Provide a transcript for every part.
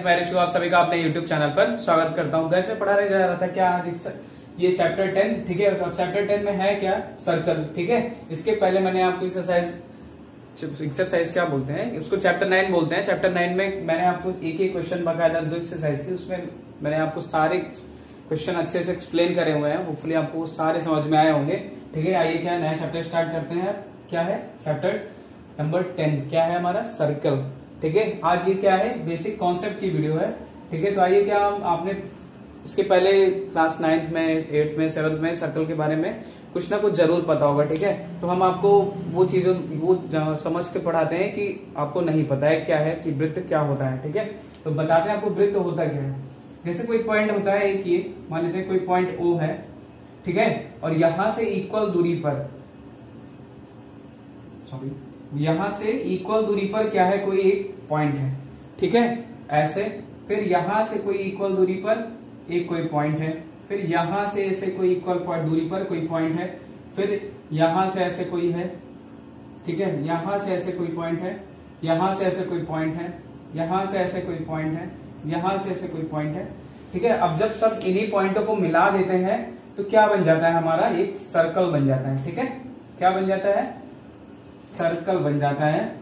मेरे शो आप सभी का अपने YouTube चैनल पर स्वागत करता हूँ। गैस में पढ़ाने जा रहा था क्या ये चैप्टर 10, ठीक है। चैप्टर 10 में है क्या, सर्कल, ठीक है। इसके पहले मैंने आपको एक्सरसाइज क्या बोलते हैं उसको, चैप्टर 9 बोलते हैं। चैप्टर 9 में मैंने आपको एक एक क्वेश्चन बकायदा 2 एक्सरसाइज थी, उसमें मैंने आपको सारे क्वेश्चन अच्छे से एक्सप्लेन करे हुए हैं। होपफुली आपको सारे समझ में आए होंगे, ठीक है। आइए क्या नया चैप्टर स्टार्ट करते हैं। क्या है चैप्टर नंबर 10, क्या है हमारा, सर्कल, ठीक है। आज ये क्या है, बेसिक कॉन्सेप्ट की वीडियो है, ठीक है। तो आइए क्या आपने इसके पहले क्लास 9th में, 8th में, 7th में सर्कल के बारे में कुछ ना कुछ जरूर पता होगा, ठीक है। तो हम आपको वो चीजों वो समझ के पढ़ाते हैं कि आपको नहीं पता है क्या है कि वृत्त क्या होता है, ठीक है। तो बताते हैं आपको वृत्त होता क्या है। जैसे कोई पॉइंट होता है एक, ये मान लेते हैं कोई पॉइंट O है, ठीक है। और यहां से इक्वल दूरी पर, यहां से इक्वल दूरी पर क्या है, कोई एक पॉइंट है, ठीक है, ऐसे। फिर यहां से कोई इक्वल दूरी पर एक कोई पॉइंट है, फिर यहां से ऐसे कोई इक्वल दूरी पर कोई पॉइंट है, फिर यहां से ऐसे कोई है, ठीक है, यहां से ऐसे कोई पॉइंट है, यहां से ऐसे कोई पॉइंट है, यहां से ऐसे कोई पॉइंट है, यहां से ऐसे कोई पॉइंट है, ठीक है। अब जब सब इन्हीं पॉइंटों को मिला देते हैं तो क्या बन जाता है, हमारा एक सर्कल बन जाता है, ठीक है। क्या बन जाता है, सर्कल बन जाता है।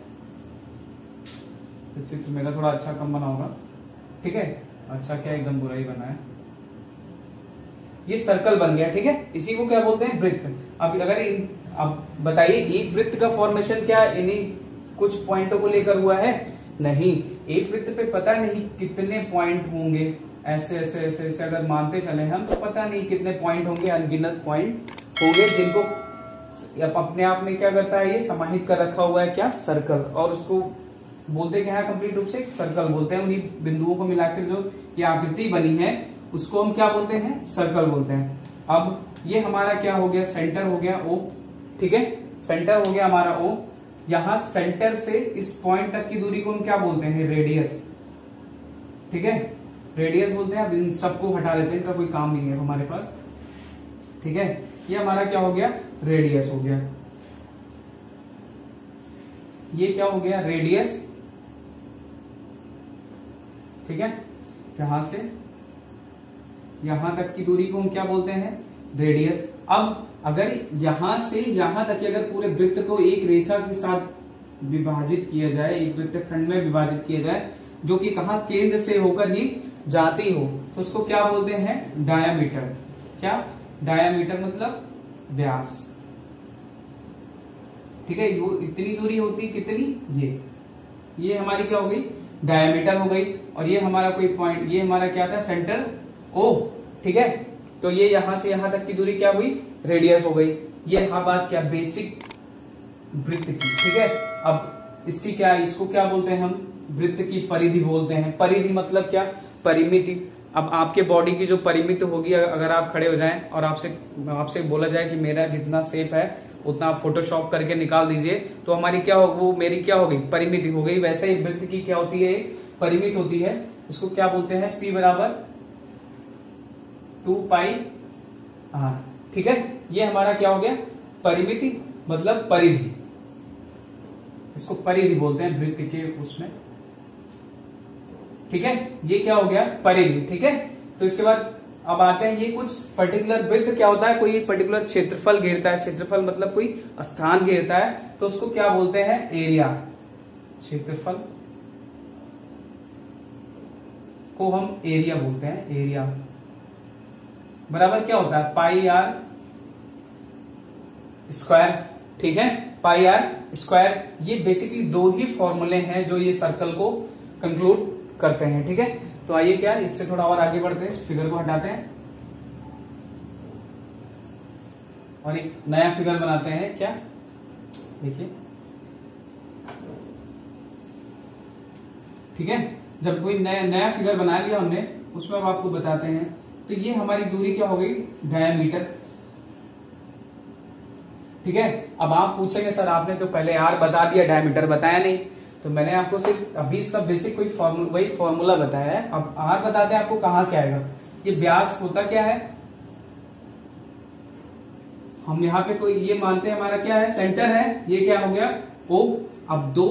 चित्र मेरा थोड़ा अच्छा कम बना होगा, ठीक है। अच्छा क्या, एकदम बुरा ही बना है। ये सर्कल बन गया, ठीक है। इसी को क्या बोलते हैं, वृत्त। अब अगर अब बताइए एक वृत्त का फॉर्मेशन क्या इन्हीं कुछ पॉइंटों को लेकर हुआ है? नहीं, एक वृत्त पे पता नहीं कितने पॉइंट होंगे, ऐसे ऐसे ऐसे ऐसे अगर मानते चले हम तो पता नहीं कितने पॉइंट होंगे, अनगिनत पॉइंट होंगे जिनको अपने आप में क्या करता है, ये समाहित कर रखा हुआ है, क्या, सर्कल। और उसको बोलते क्या है, कंप्लीट रूप से एक सर्कल बोलते हैं। उन्हीं बिंदुओं को मिलाकर जो ये आकृति बनी है उसको हम क्या बोलते हैं, सर्कल बोलते हैं। अब ये हमारा क्या हो गया, सेंटर हो गया O, ठीक है। सेंटर हो गया हमारा O। यहां सेंटर से इस पॉइंट तक की दूरी को हम क्या बोलते हैं, रेडियस, ठीक है, रेडियस बोलते हैं। अब इन सबको हटा देते हैं, इनका कोई काम नहीं है हमारे पास, ठीक है। ये हमारा क्या हो गया, रेडियस हो गया। ये क्या हो गया, रेडियस, ठीक है। यहां से यहां तक की दूरी को हम क्या बोलते हैं, रेडियस। अब अगर यहां से यहां तक अगर पूरे वृत्त को एक रेखा के साथ विभाजित किया जाए, एक वृत्त खंड में विभाजित किया जाए, जो कि कहा केंद्र से होकर ही जाती हो, तो उसको क्या बोलते हैं, डायामीटर। क्या, डायामीटर मतलब व्यास, ठीक है। वो इतनी दूरी होती, कितनी, ये हमारी क्या हो गई, डायमीटर हो गई। और ये हमारा कोई पॉइंट, ये हमारा क्या था, सेंटर O, ठीक है। तो ये यहां से यहां तक की दूरी क्या हुई, रेडियस हो गई। ये बात क्या, बेसिक वृत्त की, ठीक है। अब इसकी क्या, इसको क्या बोलते हैं हम, वृत्त की परिधि बोलते हैं। परिधि मतलब क्या, परिमिति। अब आपके बॉडी की जो परिमिति होगी, अगर आप खड़े हो जाएं और आपसे बोला जाए कि मेरा जितना शेप है उतना आप फोटोशॉप करके निकाल दीजिए, तो हमारी क्या हो, वो मेरी क्या हो गई, परिमिति हो गई। वैसे ही वृत्त की क्या होती है, परिमित होती है। इसको क्या बोलते हैं, P बराबर 2πr, ठीक है। ये हमारा क्या हो गया, परिमिति मतलब परिधि। इसको परिधि बोलते हैं वृत्त के उसमें, ठीक है। ये क्या हो गया, परिधि, ठीक है। तो इसके बाद अब आते हैं, ये कुछ पर्टिकुलर वृत्त क्या होता है, कोई पर्टिकुलर क्षेत्रफल घेरता है। क्षेत्रफल मतलब कोई स्थान घेरता है, तो उसको क्या बोलते हैं, एरिया। क्षेत्रफल को हम एरिया बोलते हैं, एरिया बराबर क्या होता है, πr स्क्वायर, ठीक है, πr स्क्वायर। ये बेसिकली 2 ही फॉर्मूले हैं जो ये सर्कल को कंक्लूड करते हैं, ठीक है। तो आइए क्या, इससे थोड़ा और आगे बढ़ते हैं, इस फिगर को हटाते हैं और एक नया फिगर बनाते हैं। क्या, देखिए, ठीक है। जब कोई नया फिगर बना लिया हमने, उसमें अब आपको बताते हैं। तो ये हमारी दूरी क्या हो गई, डायमीटर, ठीक है। अब आप पूछेंगे सर आपने तो पहले R बता दिया, डायमीटर बताया नहीं। तो मैंने आपको सिर्फ अभी इसका बेसिक कोई वही फॉर्मूला बताया है। अब R बताते हैं आपको कहां से आएगा। ये व्यास होता क्या है, हम यहाँ पे कोई ये मानते हैं हमारा क्या है, सेंटर है। ये क्या हो गया, O। अब 2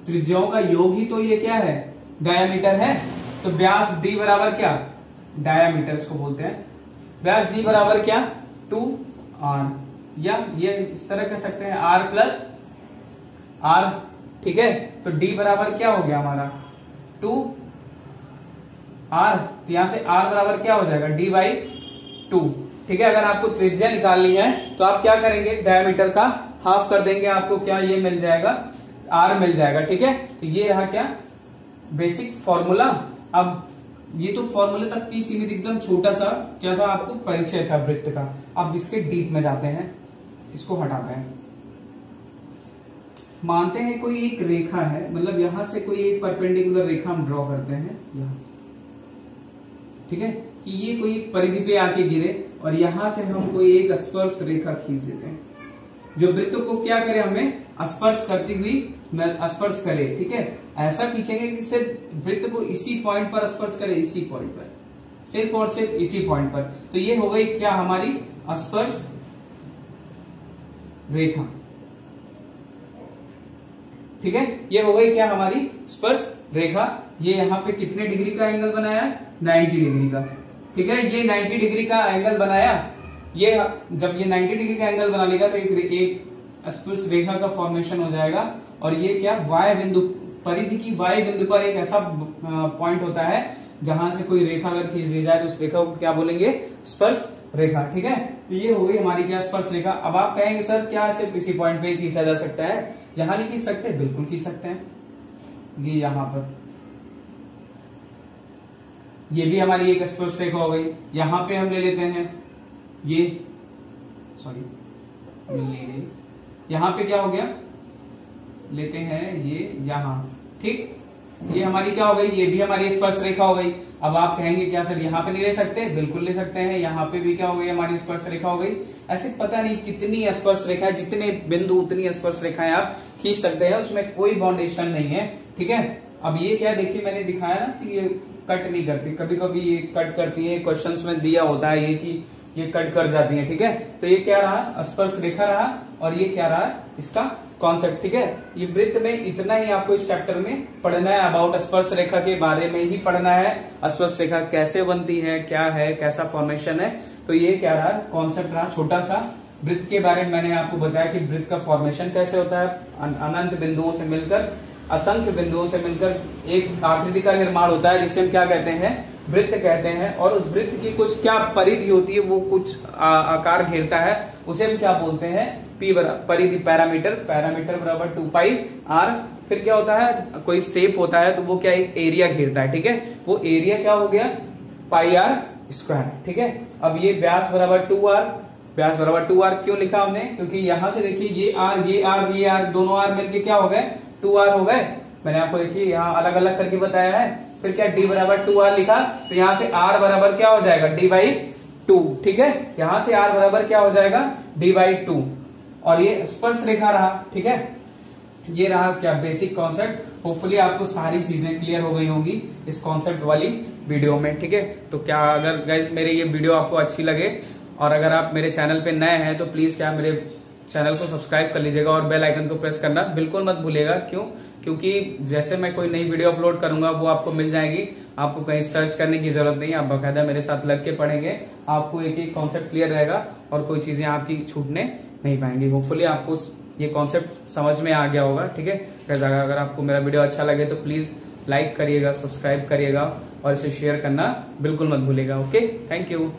त्रिज्याओं का योग ही तो ये क्या है, डायमीटर है। तो व्यास d बराबर क्या, डायामीटर इसको बोलते हैं, व्यास d बराबर क्या 2r, या ये इस तरह कह सकते हैं r प्लस r, ठीक है। तो d बराबर क्या हो गया हमारा 2r, तो यहां से r बराबर क्या हो जाएगा d बाई 2, ठीक है। अगर आपको त्रिज्या निकालनी है तो आप क्या करेंगे, डायमीटर का हाफ कर देंगे, आपको क्या ये मिल जाएगा r मिल जाएगा, ठीक है। तो ये रहा क्या बेसिक फॉर्मूला। अब ये तो फॉर्मूले तक की सीमित, एकदम छोटा सा क्या था आपको परिचय था वृत्त का। अब इसके डीप में जाते हैं, इसको हटाते हैं। मानते हैं कोई एक रेखा है, मतलब यहां से कोई एक परपेंडिकुलर रेखा हम ड्रॉ करते हैं यहां, ठीक है, कि ये कोई परिधि पे आके गिरे और यहां से हम कोई एक स्पर्श रेखा खींच देते हैं जो वृत्त को क्या करे, हमें स्पर्श करती हुई स्पर्श करे, ठीक है। ऐसा खींचेंगे कि सिर्फ वृत्त को इसी पॉइंट पर स्पर्श करे, इसी पॉइंट पर, सिर्फ और सिर्फ इसी पॉइंट पर। तो ये हो गई क्या हमारी स्पर्श रेखा, ठीक है। ये हो गई क्या हमारी स्पर्श रेखा। ये यहाँ पे कितने डिग्री का एंगल बनाया, 90 डिग्री का, ठीक है। ये 90 डिग्री का एंगल बनाया, ये जब ये 90 डिग्री का एंगल बना लेगा तो एक स्पर्श रेखा का फॉर्मेशन हो जाएगा। और ये क्या वाय बिंदु, परिधि की वाय बिंदु पर एक ऐसा पॉइंट होता है जहां से कोई रेखा अगर खींच दी जाए तो उस रेखा को क्या बोलेंगे, स्पर्श रेखा, ठीक है। तो ये हो गई हमारी क्या स्पर्श रेखा। अब आप कहेंगे सर क्या सिर्फ इसी पॉइंट पे ही खींचा जा सकता है, यहां नहीं खींच सकते, बिल्कुल खींच सकते हैं। ये यहां पर ये भी हमारी एक स्पर्श रेखा हो गई। यहां पे हम ले लेते हैं ये, सॉरी मिल नहीं गई, यहां पे क्या हो गया, लेते हैं ये यहां, ठीक, ये हमारी क्या हो गई, ये भी हमारी स्पर्श रेखा हो गई। अब आप कहेंगे क्या सर यहाँ पे नहीं ले सकते, बिल्कुल ले सकते हैं। यहाँ पे भी क्या हो गई, हमारी स्पर्श रेखा हो गई। ऐसे पता नहीं कितनी स्पर्श रेखाएं, जितने बिंदु उतनी स्पर्श रेखाएं आप खींच सकते हैं, उसमें कोई बाउंडेशन नहीं है, ठीक है। अब ये क्या देखिए मैंने दिखाया ना कि ये कट नहीं करती, कभी कभी ये कट करती है, क्वेश्चंस में दिया होता है ये कि ये कट कर जाती है, ठीक है। तो ये क्या रहा, स्पर्श रेखा रहा, और ये क्या रहा, इसका कॉन्सेप्ट, ठीक है। ये वृत्त में इतना ही आपको इस चैप्टर में पढ़ना है, अबाउट स्पर्श रेखा के बारे में ही पढ़ना है। स्पर्श रेखा कैसे बनती है, क्या है, कैसा फॉर्मेशन है। तो ये क्या रहा, कॉन्सेप्ट रहा छोटा सा। वृत्त के बारे में मैंने आपको बताया कि वृत्त का फॉर्मेशन कैसे होता है, अनंत बिंदुओं से मिलकर, असंख्य बिंदुओं से मिलकर एक आकृति का निर्माण होता है, जिसे हम क्या कहते हैं, वृत्त कहते हैं। और उस वृत्त की कुछ क्या परिधि होती है, वो कुछ आकार घेरता है, उसे हम क्या बोलते हैं, पी बराबर परिधि, पैरामीटर, पैरामीटर बराबर 2 पाई r। फिर क्या होता है, कोई शेप होता है तो वो क्या एक एरिया घेरता है, ठीक है। वो एरिया क्या हो गया, पाई r स्क्वायर, ठीक है। अब ये व्यास बराबर 2r, व्यास बराबर 2r क्यों लिखा हमने, क्योंकि यहां से देखिए ये r, ये r, ये r, दोनों r मिलके क्या हो गए, 2r हो गए। मैंने आपको देखिए यहाँ अलग अलग करके बताया है। फिर क्या d बराबर 2r लिखा, तो यहाँ से r बराबर क्या हो जाएगा, d बाई 2, ठीक है। यहां से r बराबर क्या हो जाएगा, d बाई 2। और ये स्पर्श रेखा रहा, ठीक है। ये रहा क्या बेसिक कॉन्सेप्ट। होपफुली आपको सारी चीजें क्लियर हो गई होंगी इस कॉन्सेप्ट वाली वीडियो में, ठीक है। तो क्या अगर गाइस मेरे ये वीडियो आपको अच्छी लगे और अगर आप मेरे चैनल पे नए हैं तो प्लीज क्या मेरे चैनल को सब्सक्राइब कर लीजिएगा और बेल आइकन को प्रेस करना बिल्कुल मत भूलिएगा। क्यों, क्योंकि जैसे मैं कोई नई वीडियो अपलोड करूंगा वो आपको मिल जाएगी, आपको कहीं सर्च करने की जरूरत नहीं, आप बाकायदा मेरे साथ लग के पढ़ेंगे, आपको एक एक कॉन्सेप्ट क्लियर रहेगा और कोई चीजें आपकी छूटने नहीं पाएंगी। होपफुली आपको ये कॉन्सेप्ट समझ में आ गया होगा, ठीक है। अगर आपको मेरा वीडियो अच्छा लगे तो प्लीज लाइक करिएगा, सब्सक्राइब करिएगा और इसे शेयर करना बिल्कुल मत भूलिएगा। Okay, thank you.